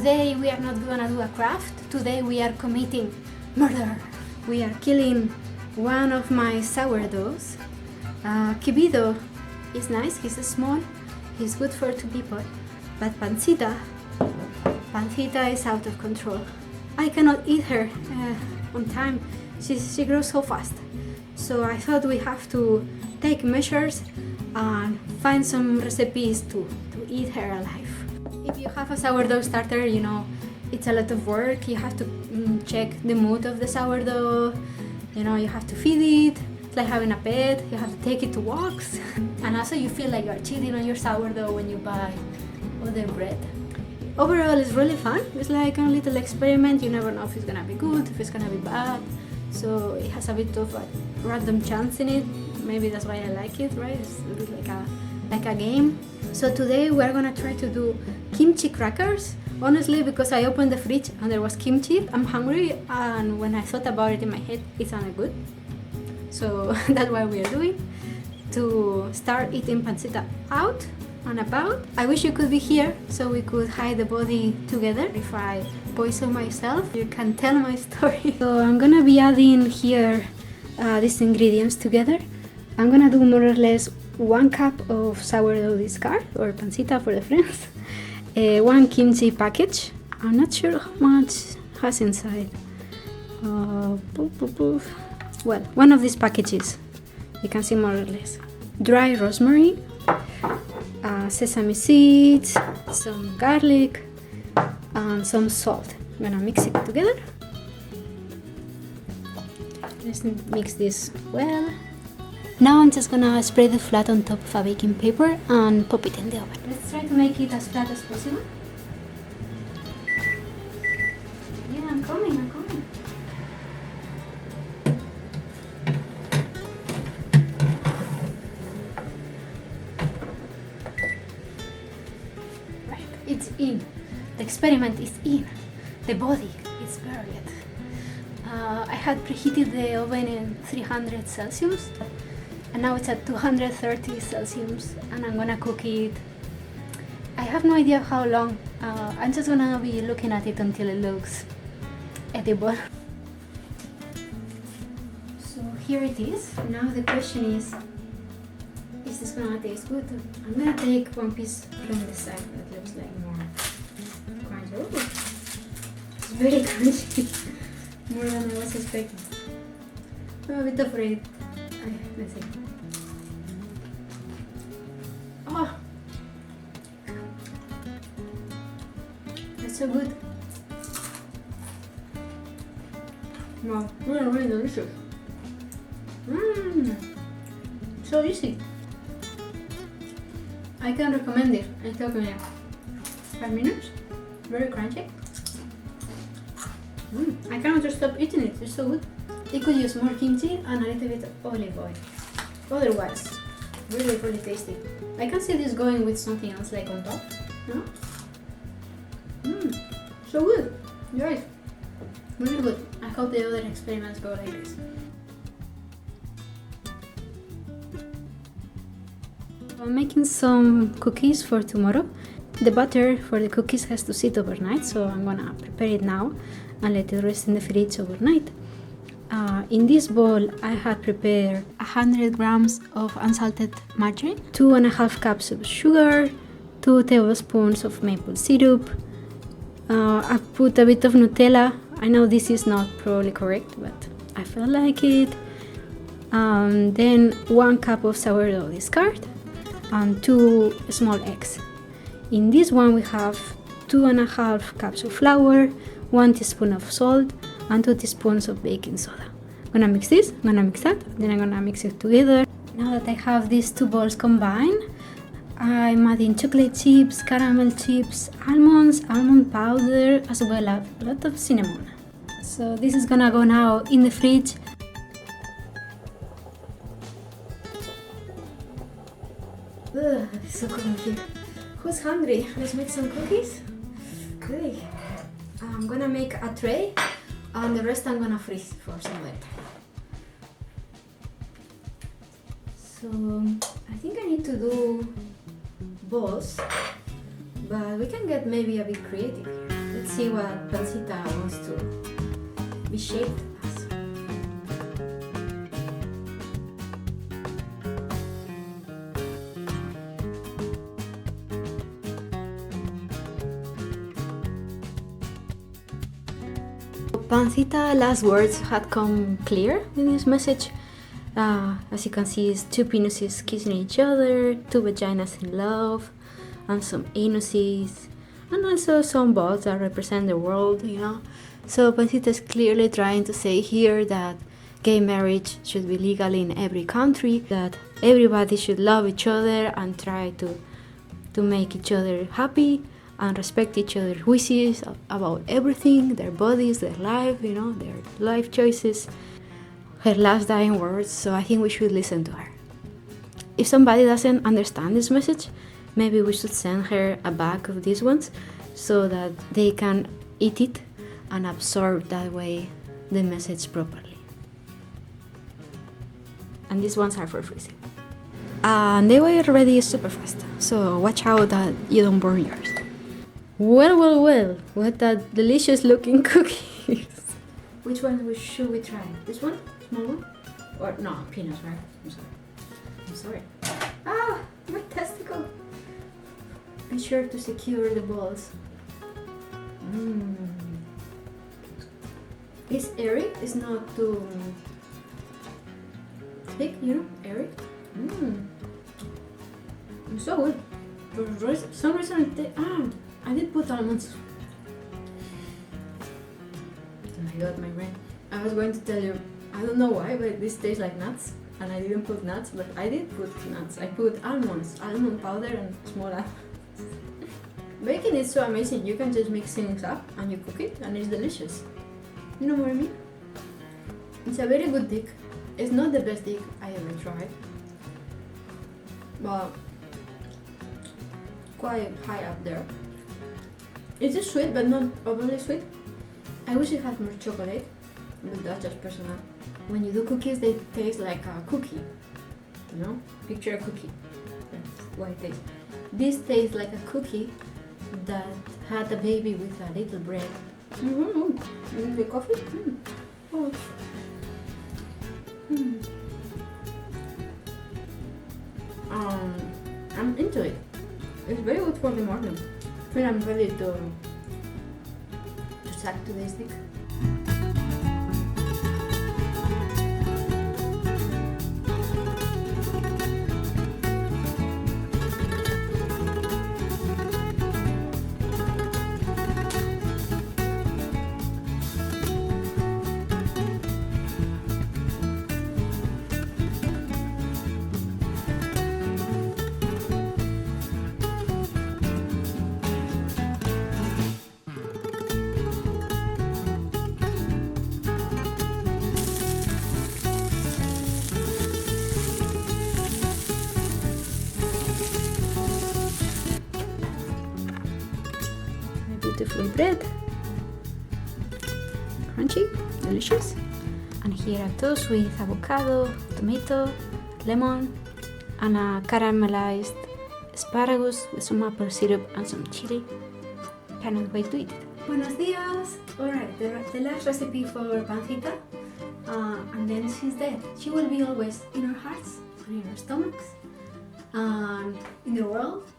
Today we are not gonna do a craft. Today we are committing murder. We are killing one of my sourdoughs. Kibido is nice, he's small, he's good for 2 people. But Pancita is out of control. I cannot eat her on time. She grows so fast. So I thought we have to take measures and find some recipes to eat her alive. If you have a sourdough starter, you know, it's a lot of work. You have to check the mood of the sourdough. You know, you have to feed it. It's like having a pet. You have to take it to walks. And also you feel like you're cheating on your sourdough when you buy other bread. Overall, it's really fun. It's like a little experiment. You never know if it's gonna be good, if it's gonna be bad. So it has a bit of a random chance in it. Maybe that's why I like it, right? It's a bit like a game. So today we're gonna try to do kimchi crackers. Honestly, because I opened the fridge and there was kimchi, I'm hungry, and when I thought about it in my head, it sounded good. So that's what we are doing to start eating pancita out and about. I wish you could be here so we could hide the body together. If I poison myself, you can tell my story. So I'm gonna be adding here these ingredients together. I'm gonna do more or less 1 cup of sourdough discard, or pancita for the friends, 1 kimchi package. I'm not sure how much has inside. Well, one of these packages, you can see more or less. Dry rosemary, sesame seeds, some garlic, and some salt. I'm gonna mix it together. Let's mix this well. Now I'm just gonna spread it flat on top of a baking paper and pop it in the oven. Let's try to make it as flat as possible. Yeah, I'm coming. Right, it's in. The experiment is in. The body is buried. I had preheated the oven in 300 Celsius. And now it's at 230 Celsius, and I'm gonna cook it. I have no idea how long. I'm just gonna be looking at it until it looks edible. So here it is. Now the question is this gonna taste good? I'm gonna take one piece from the side that looks like more crunchy. Oh, it's very crunchy, more than I was expecting. I'm a bit afraid. Let's see. Oh, that's so good. Wow, really delicious. So easy. I can recommend it. It took me 5 minutes. Very crunchy. I cannot just stop eating it. It's so good. You could use more kimchi and a little bit of olive oil. Otherwise, really tasty. I can see this going with something else like on top. No? So good. Guys, really good. I hope the other experiments go like this. I'm making some cookies for tomorrow. The butter for the cookies has to sit overnight, so I'm gonna prepare it now and let it rest in the fridge overnight. In this bowl, I had prepared 100 grams of unsalted margarine, 2.5 cups of sugar, 2 tablespoons of maple syrup. I put a bit of Nutella. I know this is not probably correct, but I felt like it. Then 1 cup of sourdough discard and 2 small eggs. In this one, we have 2.5 cups of flour, 1 teaspoon of salt, and 2 teaspoons of baking soda. I'm gonna mix this, I'm gonna mix that, then I'm gonna mix it together. Now that I have these 2 balls combined, I'm adding chocolate chips, caramel chips, almonds, almond powder, as well as a lot of cinnamon. So this is gonna go now in the fridge. Ugh, it's so cold here. Who's hungry? Let's make some cookies. Okay. I'm gonna make a tray and the rest I'm gonna freeze for some later. So I think I need to do balls, but we can get maybe a bit creative here. see what Pancita wants to be shaped as. Pancita's last words had come clear in his message. As you can see, it's two penises kissing each other, two vaginas in love, and some anuses, and also some balls that represent the world, you know. So Pancita is clearly trying to say here that gay marriage should be legal in every country, that everybody should love each other and try to make each other happy and respect each other's wishes about everything, their bodies, their life, you know, their life choices. Her last dying words, so I think we should listen to her. If somebody doesn't understand this message, maybe we should send her a bag of these ones so that they can eat it and absorb that way the message properly. And these ones are for freezing. And they were ready super fast, so watch out that you don't burn yours. Well, what a delicious looking cookies. Which one should we try? This one? Small one? Or no, peanuts, right? I'm sorry. Ah, my testicle. Be sure to secure the balls. It's airy, it's not too thick, you know, airy. It's so good. For some reason, I did put almonds. Oh my god, my brain. I was going to tell you, I don't know why, but this tastes like nuts. And I didn't put nuts, but I did put nuts. I put almonds, almond powder and small almonds. Baking is so amazing. You can just mix things up and you cook it and it's delicious. You know what I mean? It's a very good dick. It's not the best dick I ever tried, but quite high up there. It's just sweet, but not overly sweet. I wish it had more chocolate, but that's just personal. When you do cookies, they taste like a cookie. You know? Picture a cookie. That's what it tastes. This tastes like a cookie that had a baby with a little bread. The coffee? Oh. I'm into it. It's very good for the morning. When I'm ready to suck to this dick. Beautiful bread, crunchy, delicious. And here are toast with avocado, tomato, lemon, and a caramelized asparagus with some maple syrup and some chili. Cannot wait to eat it. Buenos dias! Alright, the last recipe for Pancita, and then she's dead. She will be always in our hearts and in our stomachs and in the world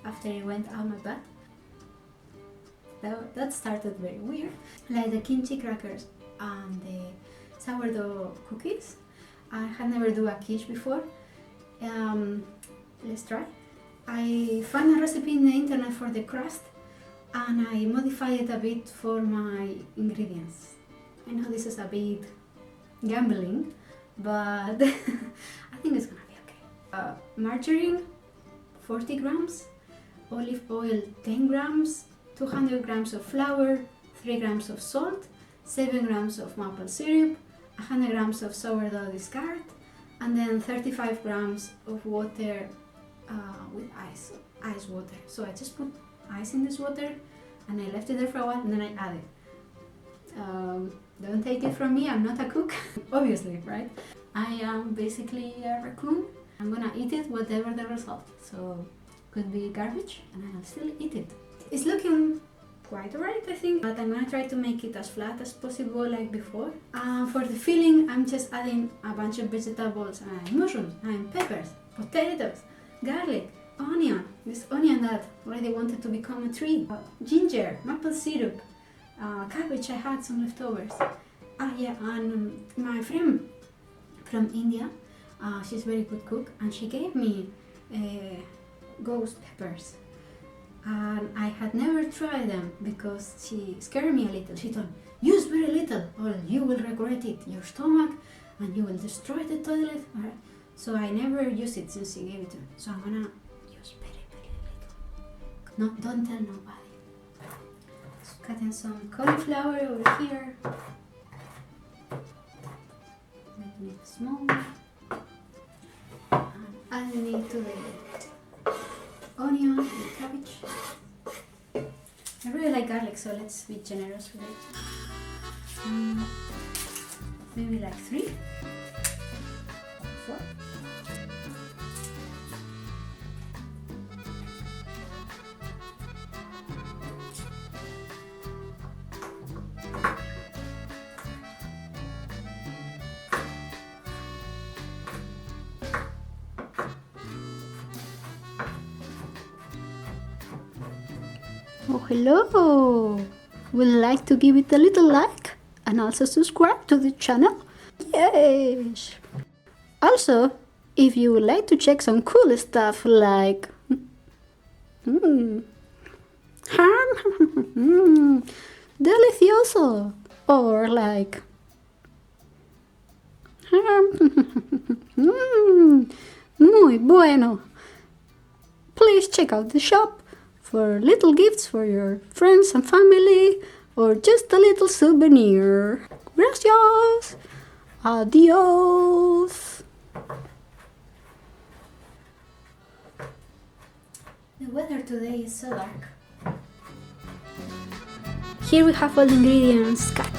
after it went out my butt. That started very weird. Like the kimchi crackers and the sourdough cookies. I had never do a quiche before. Let's try. I found a recipe in the internet for the crust and I modified it a bit for my ingredients. I know this is a bit gambling, but I think it's gonna be okay. Margarine, 40 grams, olive oil, 10 grams, 200 grams of flour, 3 grams of salt, 7 grams of maple syrup, 100 grams of sourdough discard, and then 35 grams of water with ice water. So I just put ice in this water and I left it there for a while and then I added. Don't take it from me, I'm not a cook, obviously, right? I am basically a raccoon. I'm gonna eat it whatever the result. So could be garbage and I'll still eat it. It's looking quite alright, I think. But I'm gonna try to make it as flat as possible like before. For the filling, I'm just adding a bunch of vegetables and mushrooms and peppers, potatoes, garlic, onion, this onion that already wanted to become a tree, ginger, maple syrup, cabbage, I had some leftovers. Yeah, and my friend from India, she's a very good cook, and she gave me ghost peppers. And I had never tried them because she scared me a little. She told me, use very little or you will regret it, your stomach, and you will destroy the toilet. So I never used it since she gave it to me. So I'm gonna use very, very little. No, don't tell nobody. Just cutting some cauliflower over here. Making it small. And adding it to the onion and cabbage. I really like garlic, so let's be generous with it. Maybe like 3 or 4. Oh, hello! Would like to give it a little like and also subscribe to the channel? Yes! Also, if you would like to check some cool stuff like delicioso, or like muy bueno, please check out the shop for little gifts for your friends and family, or just a little souvenir. Gracias! Adios! The weather today is so dark. Here we have all the ingredients cut.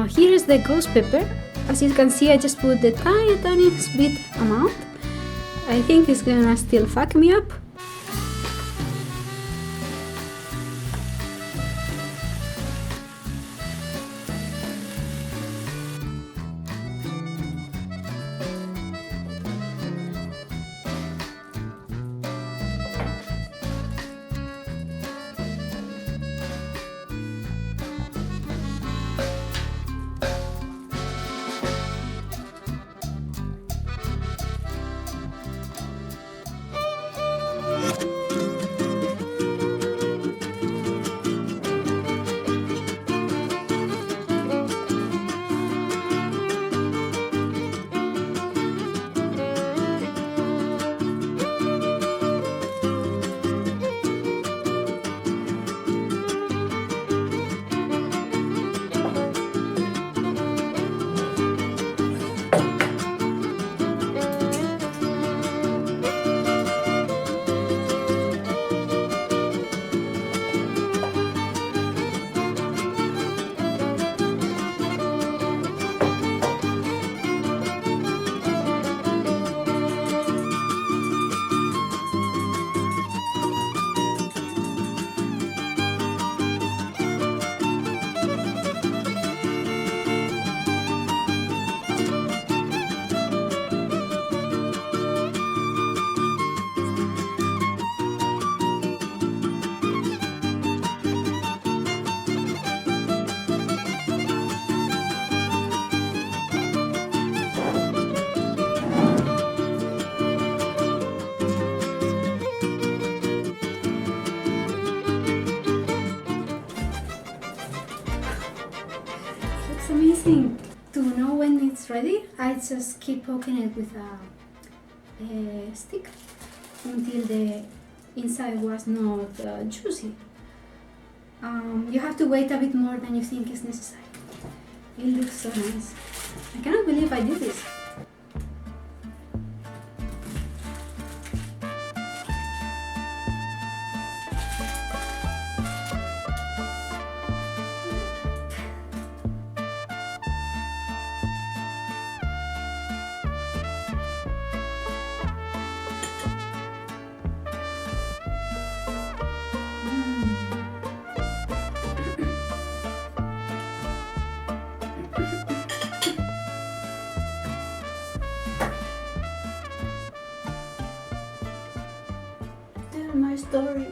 Here is the ghost pepper. As you can see, I just put the tiny bit amount. I think it's gonna still fuck me up. It's amazing. To know when it's ready, I just keep poking it with a stick until the inside was not juicy. You have to wait a bit more than you think is necessary. It looks so nice. I cannot believe I did this. my story.